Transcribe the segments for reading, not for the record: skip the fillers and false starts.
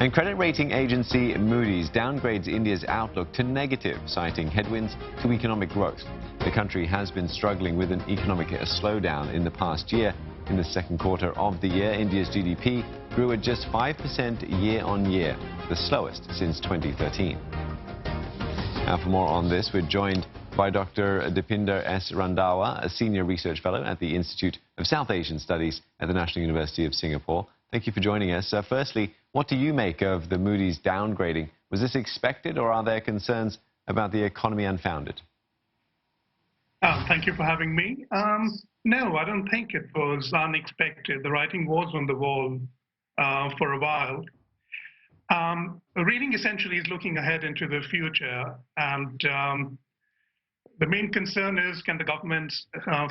And credit rating agency Moody's downgrades India's outlook to negative, citing headwinds to economic growth. The country has been struggling with an economic slowdown in the past year. In the second quarter of the year, India's GDP grew at just 5% year-on-year, the slowest since 2013. Now, for more on this, we're joined by Dr. Dipinder S Randhawa, a senior research fellow at the Institute of South Asian Studies at the National University of Singapore. Thank you for joining us. Firstly, what do you make of the Moody's downgrading? Was this expected, or are there concerns about the economy unfounded? Thank you for having me. No, I don't think it was unexpected. The writing was on the wall for a while. Reading essentially is looking ahead into the future, and the main concern is, can the government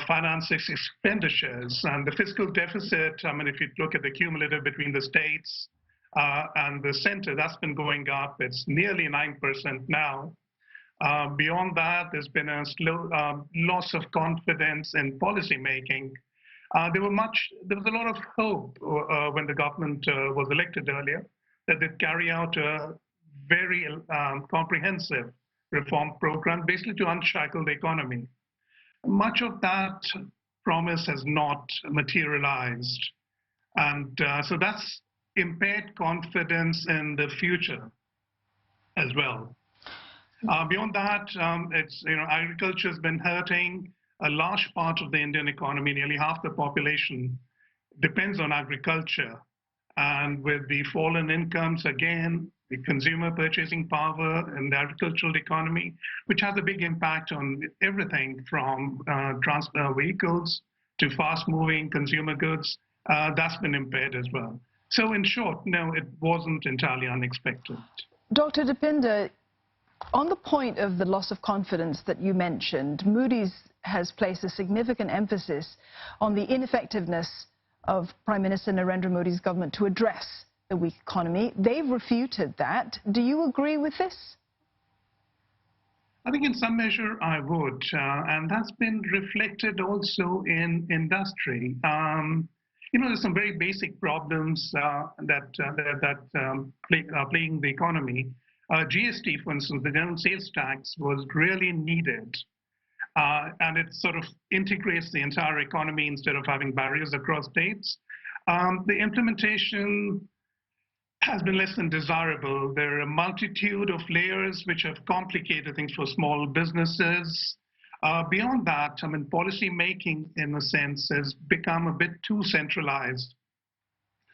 finance its expenditures? And the fiscal deficit, I mean, if you look at the cumulative between the states and the center, that's been going up. It's nearly 9% now. Beyond that, there's been a slow loss of confidence in policy making. There was a lot of hope when the government was elected earlier that they'd carry out a very comprehensive reform program, basically to unshackle the economy. Much of that promise has not materialized. And so that's impaired confidence in the future as well. Beyond that, agriculture has been hurting. A large part of the Indian economy, nearly half the population, depends on agriculture. And with the fall in incomes, again, the consumer purchasing power in the agricultural economy, which has a big impact on everything from vehicles to fast-moving consumer goods, that's been impaired as well. So in short, no, it wasn't entirely unexpected. Dr. Dipinder, on the point of the loss of confidence that you mentioned, Moody's has placed a significant emphasis on the ineffectiveness of Prime Minister Narendra Modi's government to address the weak economy. They've refuted that. Do you agree with this? I think in some measure I would, and that's been reflected also in industry. There's some very basic problems that are plaguing the economy. GST, for instance, the general sales tax, was really needed. And it sort of integrates the entire economy instead of having barriers across states. The implementation has been less than desirable. There are a multitude of layers which have complicated things for small businesses. Beyond that, I mean, policy making, in a sense, has become a bit too centralized.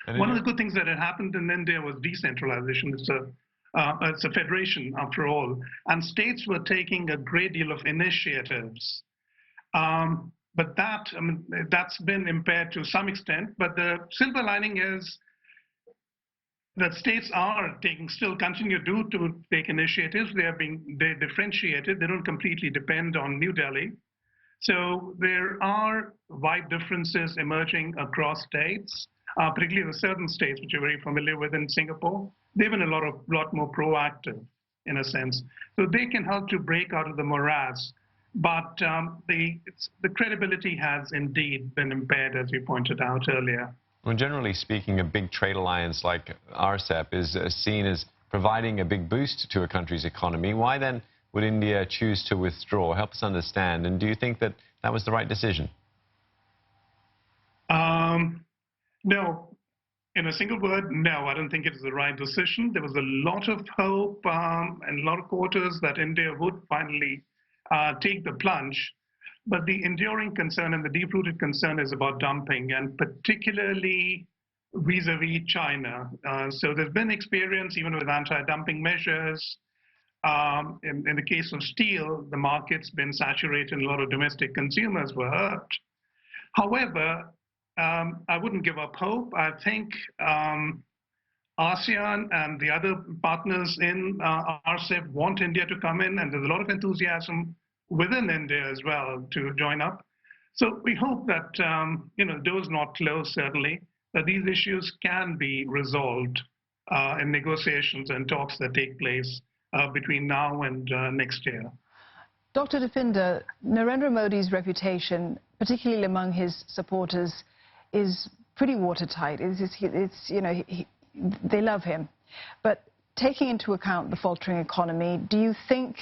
One of the good things that had happened in India was decentralization. It's a federation, after all, and states were taking a great deal of initiatives. But that's been impaired to some extent. But the silver lining is that states are still continue to take initiatives. They're differentiated. They don't completely depend on New Delhi. So there are wide differences emerging across states, particularly the southern states, which you're very familiar with in Singapore. They've been a lot more proactive, in a sense. So they can help to break out of the morass. But the credibility has indeed been impaired, as you pointed out earlier. Well, generally speaking, a big trade alliance like RCEP is seen as providing a big boost to a country's economy. Why then would India choose to withdraw? Help us understand. And do you think that that was the right decision? No. In a single word, no, I don't think it is the right decision. There was a lot of hope and a lot of quarters that India would finally take the plunge. But the enduring concern and the deep-rooted concern is about dumping, and particularly vis-a-vis China. So there's been experience even with anti-dumping measures. In the case of steel, the market's been saturated and a lot of domestic consumers were hurt. However, I wouldn't give up hope. I think ASEAN and the other partners in RCEP want India to come in, and there's a lot of enthusiasm within India as well to join up. So we hope that, doors not closed, certainly, that these issues can be resolved in negotiations and talks that take place between now and next year. Dr. Dipinder, Narendra Modi's reputation, particularly among his supporters, is pretty watertight. They love him. But taking into account the faltering economy, do you think,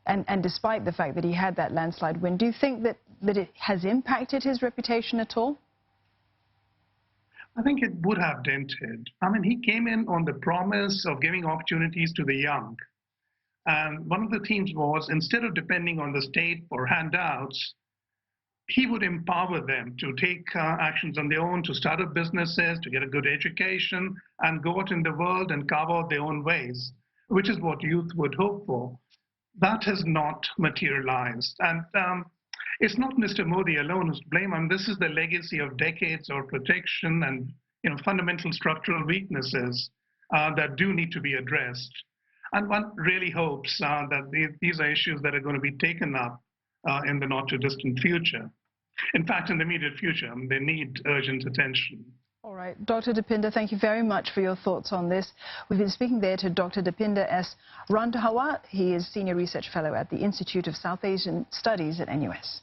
and despite the fact that he had that landslide win, do you think that it has impacted his reputation at all? I think it would have dented. I mean, he came in on the promise of giving opportunities to the young. And one of the themes was, instead of depending on the state for handouts, he would empower them to take actions on their own, to start up businesses, to get a good education, and go out in the world and carve out their own ways, which is what youth would hope for. That has not materialized. And it's not Mr. Modi alone who's to blame. I mean, this is the legacy of decades of protection and fundamental structural weaknesses that do need to be addressed. And one really hopes that these are issues that are going to be taken up in the not too distant future. In fact, in the immediate future, they need urgent attention. All right, Dr. Dipinder, thank you very much for your thoughts on this. We've been speaking there to Dr. Dipinder S Randhawa. He is Senior Research Fellow at the Institute of South Asian Studies at NUS.